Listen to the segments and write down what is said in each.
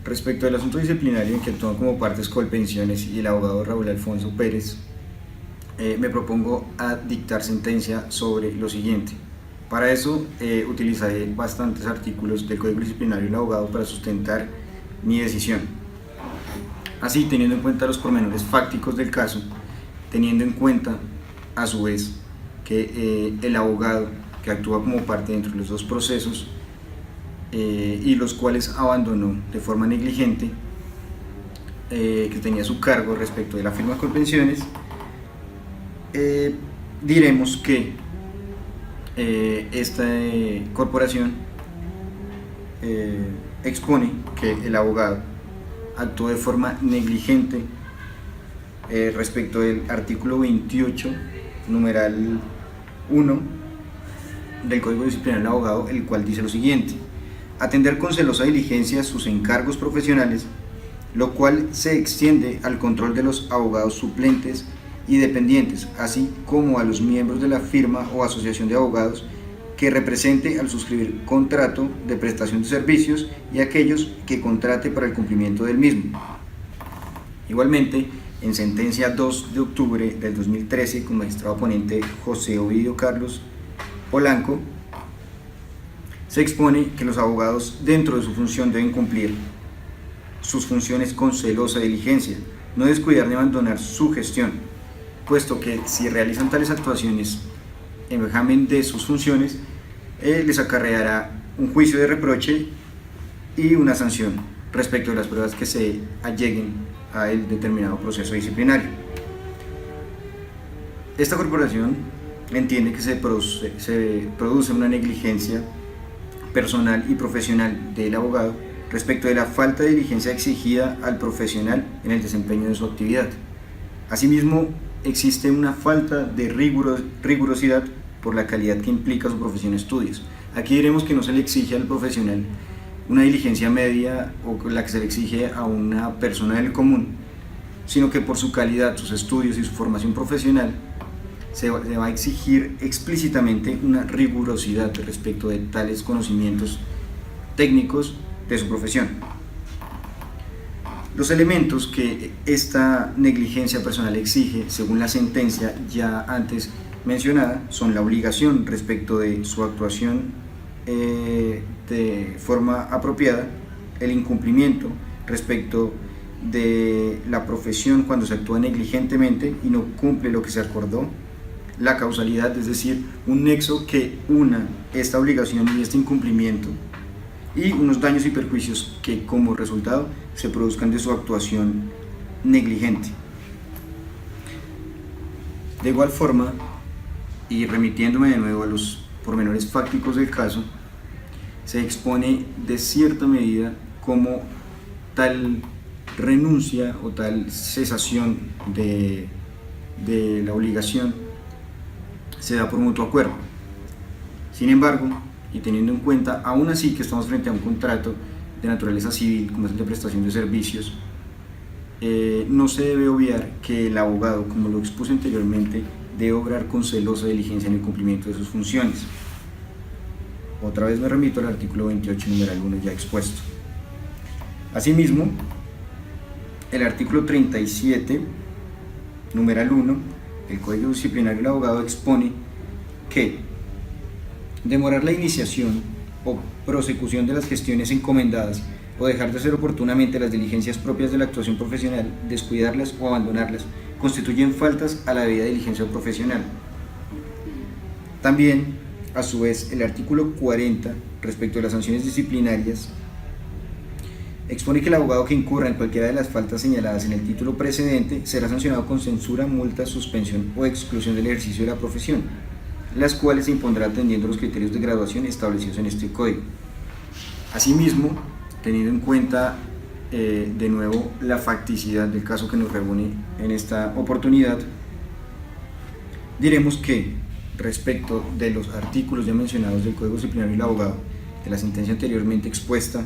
Respecto al asunto disciplinario en que actúan como partes Colpensiones y el abogado Raúl Alfonso Pérez, me propongo a dictar sentencia sobre lo siguiente. Para eso utilizaré bastantes artículos del Código Disciplinario del Abogado para sustentar mi decisión. Así, teniendo en cuenta los pormenores fácticos del caso, teniendo en cuenta a su vez que el abogado que actúa como parte dentro de los dos procesos y los cuales abandonó de forma negligente, que tenía su cargo respecto de la firma de Colpensiones, diremos que esta corporación expone que el abogado actuó de forma negligente respecto del artículo 28, numeral 1 del Código Disciplinario del Abogado, el cual dice lo siguiente: atender con celosa diligencia sus encargos profesionales, lo cual se extiende al control de los abogados suplentes y dependientes, así como a los miembros de la firma o asociación de abogados que represente al suscribir contrato de prestación de servicios y aquellos que contrate para el cumplimiento del mismo. Igualmente, en sentencia 2 de octubre del 2013, con magistrado ponente José Ovidio Carlos Polanco, se expone que los abogados dentro de su función deben cumplir sus funciones con celosa diligencia, no descuidar ni abandonar su gestión, puesto que si realizan tales actuaciones en vejamen de sus funciones, les acarreará un juicio de reproche y una sanción respecto de las pruebas que se alleguen a el determinado proceso disciplinario. Esta corporación entiende que se produce una negligencia personal y profesional del abogado respecto de la falta de diligencia exigida al profesional en el desempeño de su actividad. Asimismo, existe una falta de rigurosidad por la calidad que implica su profesión de estudios. Aquí diremos que no se le exige al profesional una diligencia media o la que se le exige a una persona del común, sino que por su calidad, sus estudios y su formación profesional se va a exigir explícitamente una rigurosidad respecto de tales conocimientos técnicos de su profesión. Los elementos que esta negligencia personal exige, según la sentencia ya antes mencionada, son la obligación respecto de su actuación de forma apropiada, el incumplimiento respecto de la profesión cuando se actúa negligentemente y no cumple lo que se acordó, la causalidad, es decir, un nexo que una esta obligación y este incumplimiento, y unos daños y perjuicios que como resultado se produzcan de su actuación negligente. De igual forma, y remitiéndome de nuevo a los pormenores fácticos del caso, se expone de cierta medida como tal renuncia o tal cesación de la obligación se da por mutuo acuerdo. Sin embargo, y teniendo en cuenta aún así que estamos frente a un contrato de naturaleza civil como es el de prestación de servicios, no se debe obviar que el abogado, como lo expuse anteriormente, debe obrar con celosa diligencia en el cumplimiento de sus funciones. Otra vez me remito al artículo 28, numeral 1 ya expuesto. Asimismo, el artículo 37, numeral 1, el Código Disciplinario del Abogado expone que demorar la iniciación o prosecución de las gestiones encomendadas o dejar de hacer oportunamente las diligencias propias de la actuación profesional, descuidarlas o abandonarlas, constituyen faltas a la debida diligencia profesional. También, a su vez, el artículo 40, respecto a las sanciones disciplinarias, expone que el abogado que incurra en cualquiera de las faltas señaladas en el título precedente será sancionado con censura, multa, suspensión o exclusión del ejercicio de la profesión, las cuales se impondrá atendiendo los criterios de graduación establecidos en este código. Asimismo, teniendo en cuenta de nuevo la facticidad del caso que nos reúne en esta oportunidad, diremos que respecto de los artículos ya mencionados del Código Disciplinario del Abogado, de la sentencia anteriormente expuesta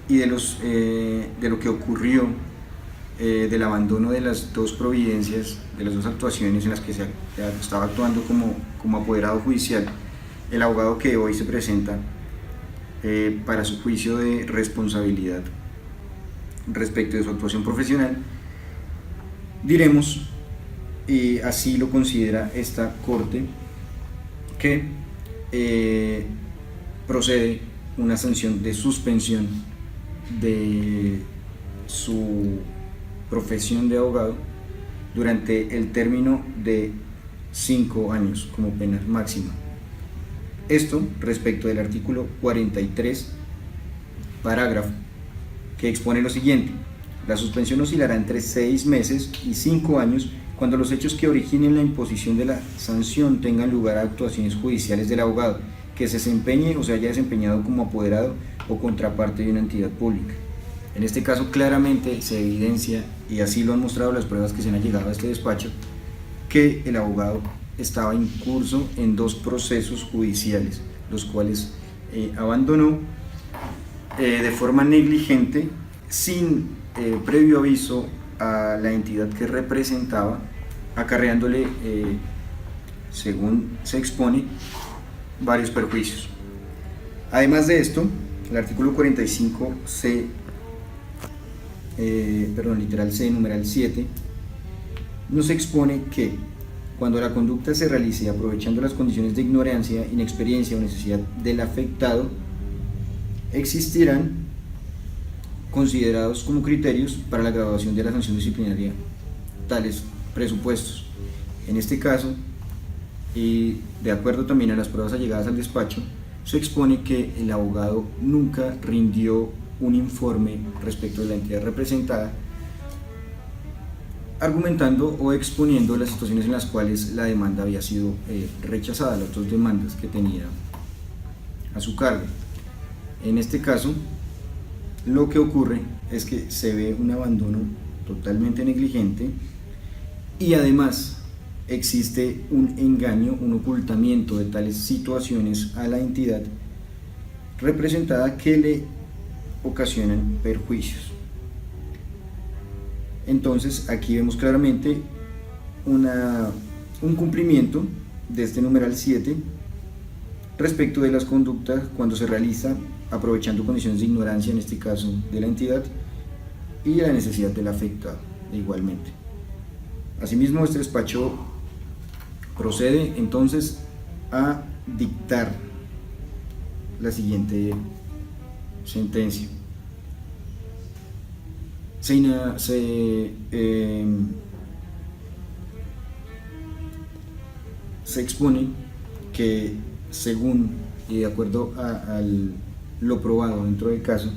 y de lo que ocurrió del abandono de las dos providencias, de las dos actuaciones en las que se estaba actuando como apoderado judicial, el abogado que hoy se presenta para su juicio de responsabilidad respecto de su actuación profesional, diremos, y así lo considera esta Corte, que procede una sanción de suspensión de su profesión de abogado durante el término de 5 años como pena máxima. Esto respecto del artículo 43, parágrafo, que expone lo siguiente: la suspensión oscilará entre 6 meses y 5 años cuando los hechos que originen la imposición de la sanción tengan lugar a actuaciones judiciales del abogado que se desempeñe o se haya desempeñado como apoderado o contraparte de una entidad pública. En este caso claramente se evidencia, y así lo han mostrado las pruebas que se han llegado a este despacho, que el abogado estaba incurso en 2 procesos judiciales, los cuales abandonó de forma negligente, sin previo aviso a la entidad que representaba, acarreándole, según se expone, varios perjuicios. Además de esto, el artículo 45C, literal C, numeral 7, nos expone que cuando la conducta se realice aprovechando las condiciones de ignorancia, inexperiencia o necesidad del afectado, existirán considerados como criterios para la graduación de la sanción disciplinaria tales presupuestos. En este caso, y de acuerdo también a las pruebas allegadas al despacho, se expone que el abogado nunca rindió un informe respecto de la entidad representada, argumentando o exponiendo las situaciones en las cuales la demanda había sido rechazada, las 2 demandas que tenía a su cargo. En este caso, lo que ocurre es que se ve un abandono totalmente negligente, y además existe un engaño, un ocultamiento de tales situaciones a la entidad representada que le ocasionan perjuicios. Entonces aquí vemos claramente un cumplimiento de este numeral 7 respecto de las conductas cuando se realiza aprovechando condiciones de ignorancia, en este caso de la entidad, y la necesidad del afectado igualmente. Asimismo, este despacho procede entonces a dictar la siguiente sentencia. Se expone que, según y de acuerdo a lo probado dentro del caso,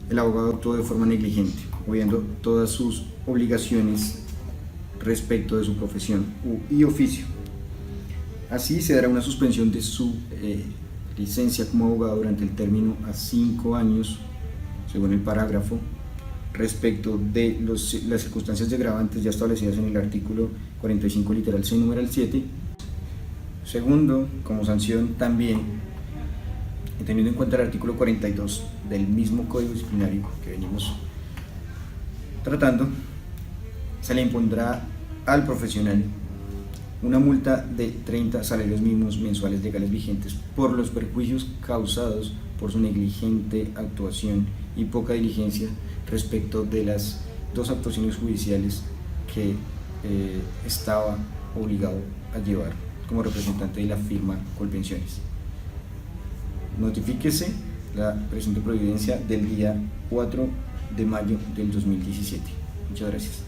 el abogado actuó de forma negligente, obviando todas sus obligaciones respecto de su profesión y oficio. Así se dará una suspensión de su licencia como abogado durante el término a 5 años, según el parágrafo, respecto de las circunstancias agravantes ya establecidas en el artículo 45 literal C numeral 7. Segundo, como sanción también, teniendo en cuenta el artículo 42 del mismo Código Disciplinario que venimos tratando, se le impondrá al profesional una multa de 30 salarios mínimos mensuales legales vigentes por los perjuicios causados por su negligente actuación y poca diligencia respecto de las 2 actuaciones judiciales que estaba obligado a llevar como representante de la firma Colpensiones. Notifíquese la presente providencia del día 4 de mayo del 2017. Muchas gracias.